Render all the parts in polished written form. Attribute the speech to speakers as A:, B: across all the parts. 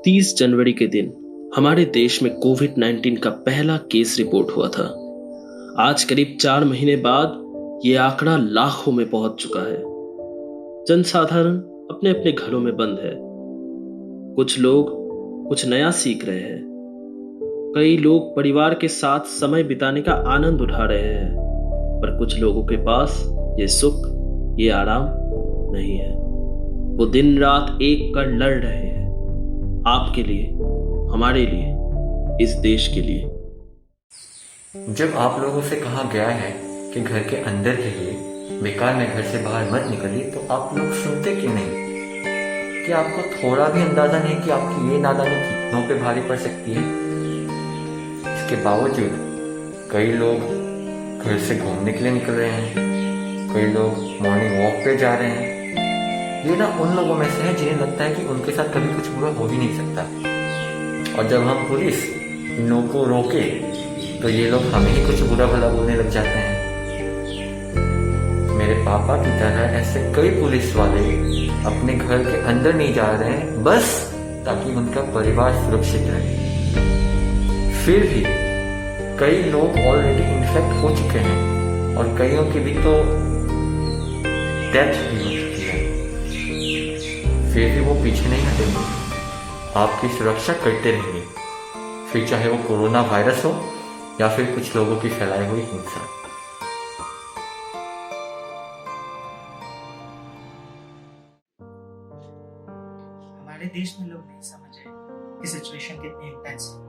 A: 30 जनवरी के दिन हमारे देश में कोविड-19 का पहला केस रिपोर्ट हुआ था। आज करीब 4 महीने बाद ये आंकड़ा लाखों में पहुंच चुका है। जनसाधारण अपने अपने घरों में बंद है। कुछ लोग कुछ नया सीख रहे हैं। कई लोग परिवार के साथ समय बिताने का आनंद उठा रहे हैं, पर कुछ लोगों के पास ये सुख, ये आराम नहीं है। वो दिन रात एक कर लड़ रहे हैं, आपके लिए, हमारे लिए, इस देश के लिए।
B: जब आप लोगों से कहा गया है कि घर के अंदर रहिए, बेकार में घर से बाहर मत निकलिए, तो आप लोग सुनते क्यों नहीं? कि आपको थोड़ा भी अंदाजा नहीं कि आपकी ये नादानी कितनों पे भारी पड़ सकती है? इसके बावजूद कई लोग घर से घूमने के लिए निकल रहे हैं, कई लोग मॉर्निंग वॉक पे जा रहे हैं। ये ना उन लोगों में से है जिन्हें लगता है कि उनके साथ कभी कुछ बुरा हो भी नहीं सकता, और जब हम पुलिस इन लोगों को रोके तो ये लोग हमें ही कुछ बुरा भला बोलने लग जाते हैं। मेरे पापा की तरह ऐसे कई पुलिस वाले अपने घर के अंदर नहीं जा रहे हैं, बस ताकि उनका परिवार सुरक्षित रहे। फिर भी कई लोग ऑलरेडी इन्फेक्ट हो चुके हैं और कईयों की भी तो डेथ भी हो चुकी है। फिर भी वो पीछे नहीं हटेंगे, आपकी सुरक्षा करते रहेंगे, फिर चाहे वो कोरोना वायरस हो या फिर कुछ लोगों की फैलाई हुई हिंसा।
C: हमारे देश में लोग नहीं समझ रहे कि सिचुएशन कितनी इंटेंस है।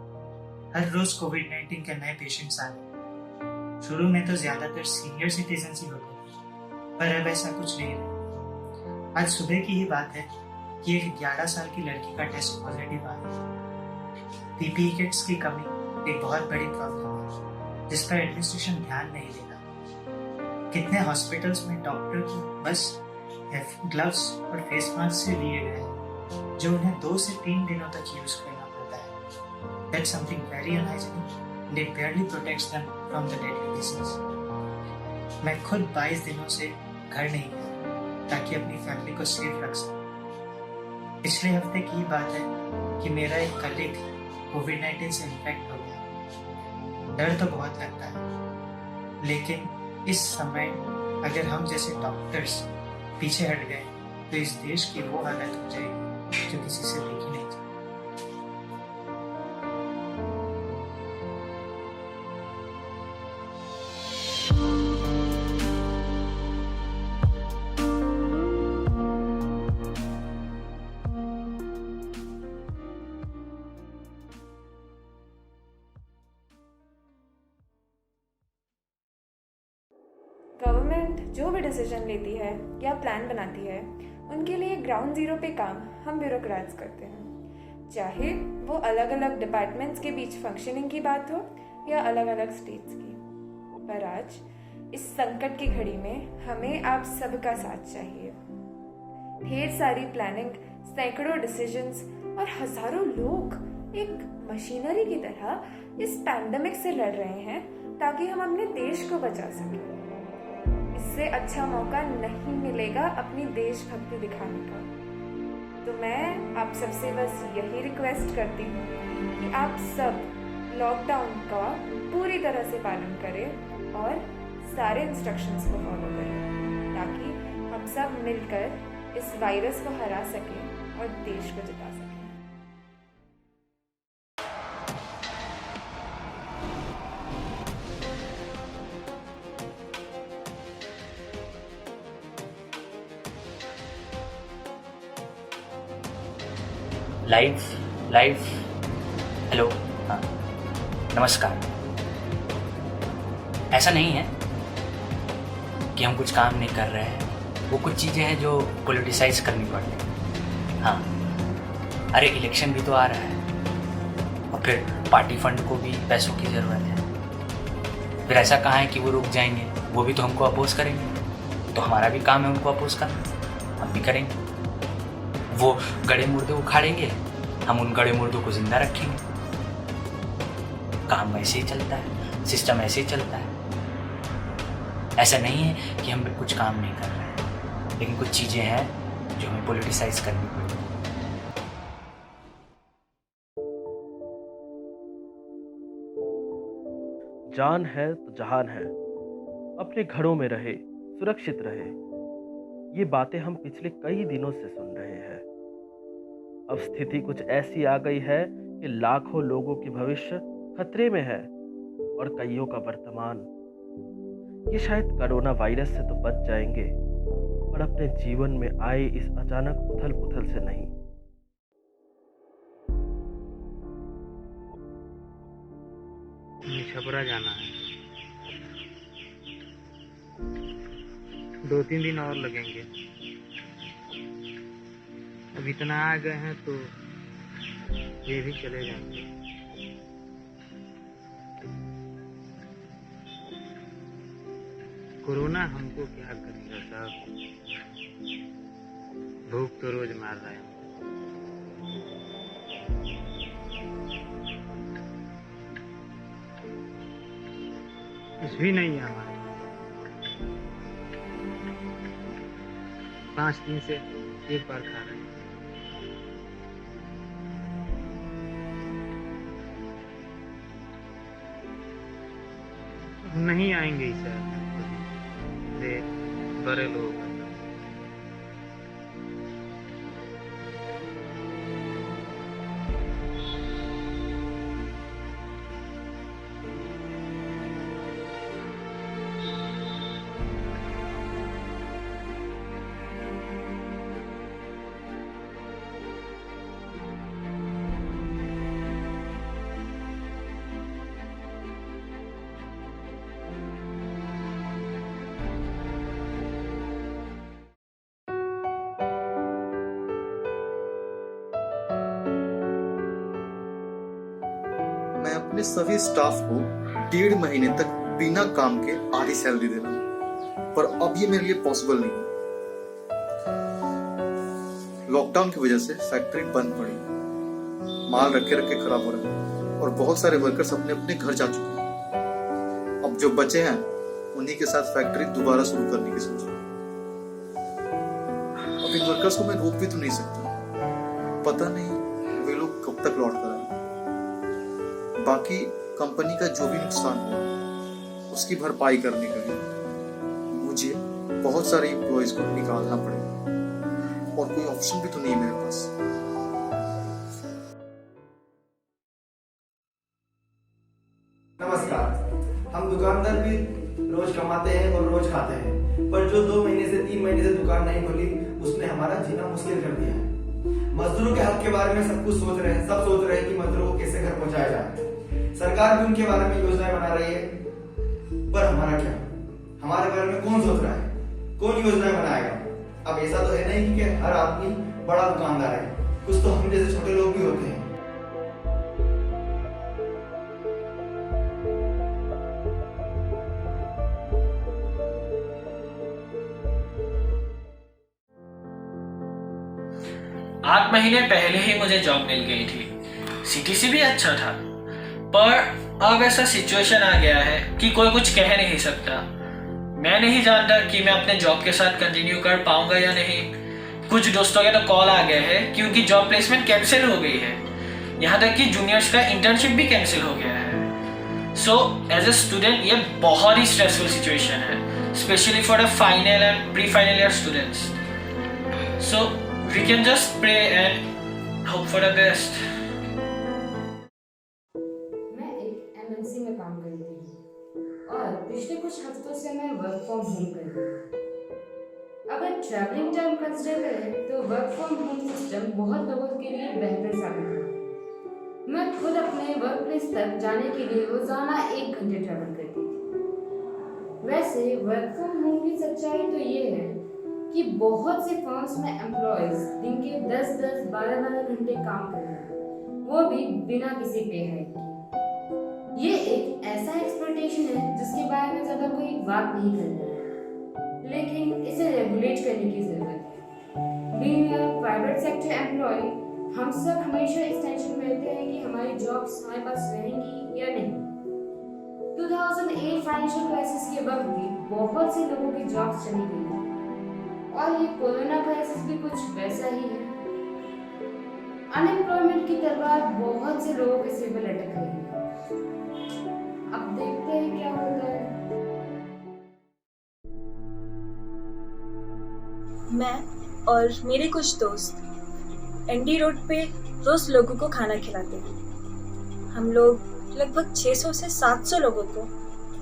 C: हर रोज कोविड-19 के नए पेशेंट्स आ रहे। शुरू में तो ज्यादातर सीनियर सिटीजन ही होते थे, पर अब ऐसा कुछ नहीं रहा। आज सुबह की ही बात है कि एक 11 साल की लड़की का टेस्ट पॉजिटिव आया। पीपीई किट्स की कमी एक बहुत बड़ी प्रॉब्लम है, जिस पर एडमिनिस्ट्रेशन ध्यान नहीं देता। कितने हॉस्पिटल्स में डॉक्टर को बस ग्लव्स और फेस मास्क से लिए गए हैं, जो उन्हें 2 से 3 दिनों तक यूज करना पड़ता है। That's something very unhygienic and it barely protects them from the deadly disease. मैं खुद 22 दिनों से घर नहीं गया ताकि अपनी फैमिली को सेफ रख सकूं। पिछले हफ्ते की बात है कि मेरा एक कलीग कोविड-19 से इन्फेक्ट हो गया। डर तो बहुत लगता है, लेकिन इस समय अगर हम जैसे डॉक्टर्स पीछे हट गए तो इस देश की वो हालत हो जाएगी जो किसी से देखी नहीं जाती।
D: गवर्नमेंट जो भी डिसीजन लेती है या प्लान बनाती है, उनके लिए ग्राउंड जीरो पे काम हम ब्यूरोक्रेट्स करते हैं। चाहे वो अलग अलग डिपार्टमेंट्स के बीच फंक्शनिंग की बात हो या अलग अलग स्टेट्स की। पर आज इस संकट की घड़ी में हमें आप सबका साथ चाहिए। ढेर सारी प्लानिंग, सैकड़ों डिसीजंस और हजारों लोग एक मशीनरी की तरह इस पैंडेमिक से लड़ रहे हैं ताकि हम अपने देश को बचा सकें। इससे अच्छा मौका नहीं मिलेगा अपनी देशभक्ति दिखाने का। तो मैं आप सबसे बस यही रिक्वेस्ट करती हूँ कि आप सब लॉकडाउन का पूरी तरह से पालन करें और सारे इंस्ट्रक्शंस को फॉलो करें, ताकि हम सब मिलकर इस वायरस को हरा सकें और देश को जिता सकें।
E: लाइव हेलो, हाँ नमस्कार। ऐसा नहीं है कि हम कुछ काम नहीं कर रहे हैं, वो कुछ चीज़ें हैं जो पॉलिटिसाइज करनी पड़ रही हैं। हाँ, अरे इलेक्शन भी तो आ रहा है और फिर पार्टी फंड को भी पैसों की ज़रूरत है। फिर ऐसा कहाँ है कि वो रुक जाएंगे, वो भी तो हमको अपोज करेंगे। तो हमारा भी काम है उनको अपोज करना, हम भी करेंगे। वो गड़े मुर्दे उखाड़ेंगे, हम उन गड़े मुर्दों को जिंदा रखेंगे। काम वैसे ही चलता है, सिस्टम ऐसे ही चलता है। ऐसा नहीं है कि हम कुछ काम नहीं कर रहे हैं, लेकिन कुछ चीज़ें हैं जो हमें पॉलिटिसाइज करनी पड़ेगी।
A: जान है तो जहान है, अपने घरों में रहे, सुरक्षित रहे। ये बातें हम पिछले कई दिनों से सुन रहे हैं। अब स्थिति कुछ ऐसी आ गई है कि लाखों लोगों के भविष्य खतरे में है और कईयों का वर्तमान। ये शायद कोरोना वायरस से तो बच जाएंगे, पर अपने जीवन में आए इस अचानक उथल पुथल से नहीं।
C: छपरा जाना है, 2-3 दिन और लगेंगे। अब इतना आ गए हैं तो ये भी चले जाएंगे। कोरोना हमको क्या करेगा साहब, भूख तो रोज मार रहा है। कुछ भी नहीं है हमारे, 5 दिन से एक बार खा रहे हैं। नहीं आएंगे इस बड़े लोग।
F: मैं अपने सभी स्टाफ को 1.5 महीने तक बिना काम के आधी सैलरी दे रहा हूं, पर अब ये मेरे लिए पॉसिबल नहीं है। लॉकडाउन की वजह से फैक्ट्री बंद पड़ी, माल रखे रखे खराब हो रहा है और बहुत सारे वर्कर्स अपने अपने घर जा चुके हैं। अब जो बचे हैं उन्हीं के साथ फैक्ट्री दोबारा शुरू करने की सोच रहा हूं। अब इन वर्कर्स को मैं रोक भी तो नहीं सकता, पता नहीं वे लोग कब तक लौट कर आए। बाकी कंपनी का जो भी नुकसान हुआ उसकी भरपाई करने के लिए मुझे बहुत सारे एम्प्लॉयज को निकालना पड़ेगा और कोई ऑप्शन भी तो नहीं है मेरे पास।
G: नमस्कार। हम दुकानदार भी रोज कमाते हैं और रोज खाते हैं, पर जो 2 महीने से 3 महीने से दुकान नहीं खोली उसने हमारा जीना मुश्किल कर दिया है। मजदूरों के हक के बारे में सब कुछ सोच रहे हैं, सब सोच रहे हैं कि मजदूरों को कैसे घर पहुंचाया जाए। सरकार भी उनके बारे में योजनाएं बना रही है, पर हमारा क्या, हमारे बारे में कौन सोच रहा है, कौन योजनाएं बनाएगा। अब ऐसा तो है नहीं कि हर आदमी बड़ा दुकानदार है, कुछ तो हम जैसे छोटे लोग भी होते हैं।
H: आठ महीने पहले ही मुझे जॉब मिल गई थी, सीटीसी भी अच्छा था, पर अब ऐसा सिचुएशन आ गया है कि कोई कुछ कह नहीं सकता। मैं नहीं जानता कि मैं अपने जॉब के साथ कंटिन्यू कर पाऊंगा या नहीं। कुछ दोस्तों के तो कॉल आ गए हैं कि उनकी जॉब प्लेसमेंट कैंसिल हो गई है, यहाँ तक कि जूनियर्स का इंटर्नशिप भी कैंसिल हो गया है। सो एज ए स्टूडेंट ये बहुत ही स्ट्रेसफुल सिचुएशन है, specially for the final and pre final year students. So we can just pray and hope for the best.
I: मैं एक एमएनसी में काम करती हूँ और पिछले कुछ हफ्तों से मैं वर्क फ्रॉम होम कर रही हूँ। अगर ट्रैवलिंग टाइम कंसिडर करें तो वर्क फ्रॉम होम सिस्टम बहुत लोगों के लिए बेहतर साबित हुआ। मैं खुद अपने वर्क प्लेस तक जाने के लिए रोजाना 1 घंटे ट्रैवल करती थी। वैसे वर्क फ्रॉम होम की सच्चाई तो ये है कि बहुत से फर्म्स में एम्प्लॉयज दिन के 10-10, 12-12 घंटे काम कर रहे हैं, वो भी बिना किसी पे हाइक के। ये एक ऐसा एक्सप्लॉयटेशन है जिसके बारे में ज्यादा कोई बात नहीं कर रहा है, लेकिन इसे रेगुलेट करने की जरूरत है। Being a private sector employ, हम सब हमेशा इस टेंशन में रहते हैं कि हमारी जॉब्स हमारे पास रहेंगी या नहीं। 2008 फाइनेंशियल क्राइसिस के वक्त भी बहुत से लोगों की जॉब्स चली गई और ये कोरोना क्राइसिस भी कुछ वैसा ही है। अनएम्प्लॉयमेंट की तलवार बहुत से लोगों के सिर पर लटक रही है। अब देखते हैं
J: और मेरे कुछ दोस्त एनडी रोड पे रोज लोगों को खाना खिलाते हैं। हम लोग लगभग 600 से 700 लोगों को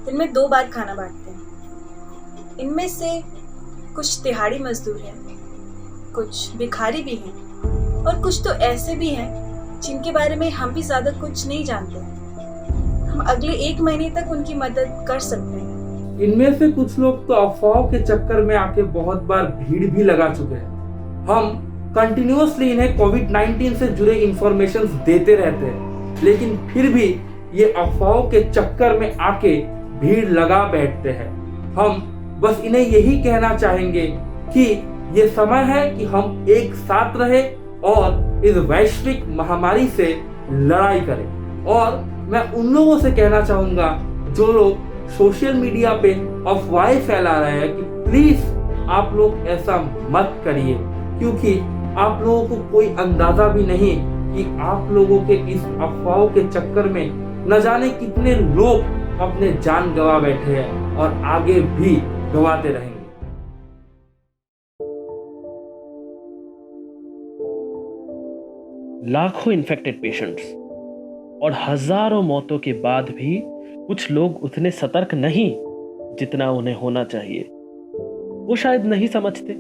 J: दिन में 2 बार खाना बांटते हैं। इनमें से कुछ दिहाड़ी मजदूर हैं, कुछ भिखारी भी हैं और कुछ तो ऐसे भी हैं जिनके बारे में हम भी ज़्यादा कुछ नहीं जानते। हम अगले 1 महीने तक उनकी मदद कर सकते हैं।
K: इनमें से कुछ लोग तो अफवाहों के चक्कर में आके बहुत बार भीड़ भी लगा चुके हैं। हम कंटिन्यूअसली इन्हें कोविड-19 से जुड़े इंफॉर्मेशन देते रहते हैं, लेकिन फिर भी ये अफवाहों के चक्कर में आके भीड़ लगा बैठते हैं। हम बस इन्हें यही कहना चाहेंगे कि ये समय है कि हम एक साथ रहे और इस वैश्विक महामारी से लड़ाई करें। और मैं उन लोगों से कहना चाहूंगा जो लोग सोशल मीडिया पे अफवाहें फैला रहे हैं कि प्लीज आप लोग ऐसा मत करिए, क्योंकि आप लोगों को कोई अंदाजा भी नहीं कि आप लोगों के इस अफवाहों के चक्कर में न जाने कितने लोग अपने जान गंवा बैठे हैं और आगे भी गंवाते रहेंगे।
A: लाखों इन्फेक्टेड पेशेंट्स और हजारों मौतों के बाद भी कुछ लोग उतने सतर्क नहीं जितना उन्हें होना चाहिए। वो शायद नहीं समझते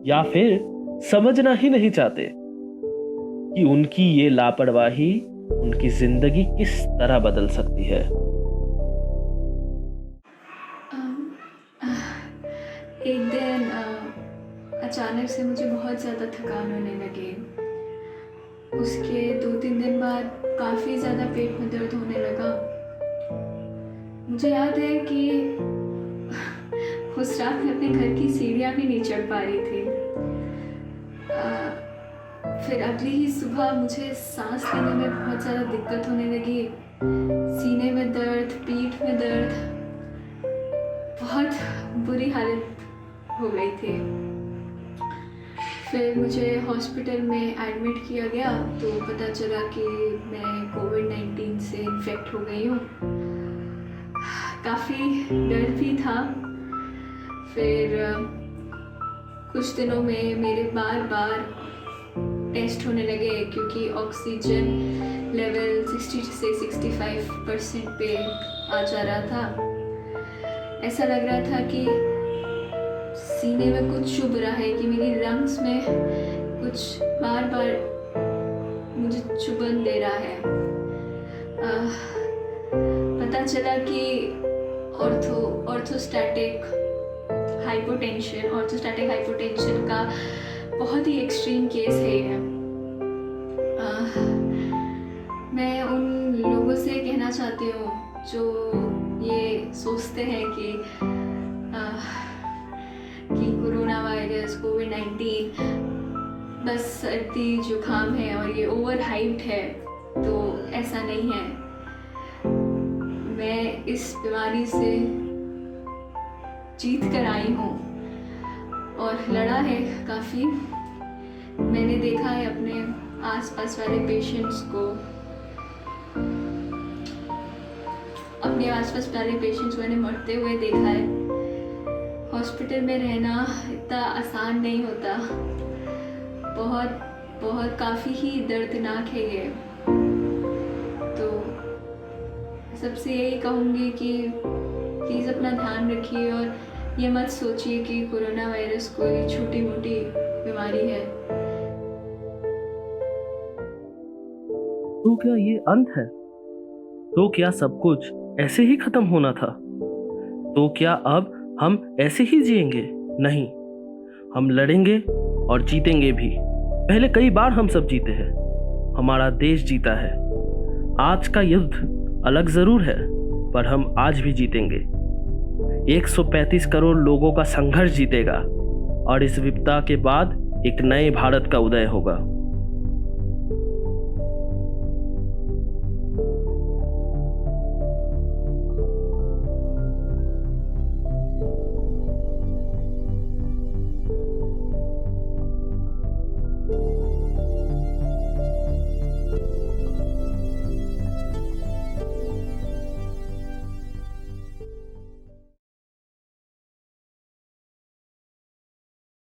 A: या फिर समझना ही नहीं चाहते कि उनकी ये लापरवाही उनकी जिंदगी किस तरह बदल सकती है।
L: एक दिन अचानक से मुझे बहुत ज़्यादा थकान होने लगी। उसके 2-3 दिन बाद काफ़ी ज़्यादा पेट में दर्द होने लगा। मुझे याद है कि उस रात मैं अपने घर की सीढ़ियाँ भी नहीं चढ़ पा रही थी। फिर अगली ही सुबह मुझे सांस लेने में बहुत ज़्यादा दिक्कत होने लगी। सीने में दर्द, पीठ में दर्द, बहुत बुरी हालत हो गई थी। फिर मुझे हॉस्पिटल में एडमिट किया गया तो पता चला कि मैं कोविड-19 से इन्फेक्ट हो गई हूँ। काफ़ी डर भी था। फिर कुछ दिनों में मेरे बार टेस्ट होने लगे क्योंकि ऑक्सीजन लेवल 60 से 65% पे आ जा रहा था। ऐसा लग रहा था कि सीने में कुछ चुभ रहा है, कि मेरी लंग्स में कुछ बार मुझे चुभन दे रहा है। पता चला कि ऑर्थोस्टैटिक हाइपोटेंशन का बहुत ही एक्सट्रीम केस है ये। मैं उन लोगों से कहना चाहती हूँ जो ये सोचते हैं कि कोरोना वायरस कोविड-19 बस सर्दी जुकाम है और ये ओवर हाइप्ड है, तो ऐसा नहीं है। मैं इस बीमारी से जीत कर आई हूँ और लड़ा है काफ़ी। मैंने देखा है अपने आसपास वाले पेशेंट्स को, मैंने मरते हुए देखा है। हॉस्पिटल में रहना इतना आसान नहीं होता, बहुत काफ़ी ही दर्दनाक है ये। तो सबसे यही कहूँगी कि प्लीज़ अपना ध्यान रखिए और ये मत सोचिए कि कोरोना वायरस कोई छोटी मोटी बीमारी है।
A: तो क्या ये अंत है? तो क्या सब कुछ ऐसे ही खत्म होना था? तो क्या अब हम ऐसे ही जिएंगे? नहीं, हम लड़ेंगे और जीतेंगे भी। पहले कई बार हम सब जीते हैं, हमारा देश जीता है। आज का युद्ध अलग जरूर है, पर हम आज भी जीतेंगे। 135 करोड़ लोगों का संघर्ष जीतेगा और इस विपदा के बाद एक नए भारत का उदय होगा।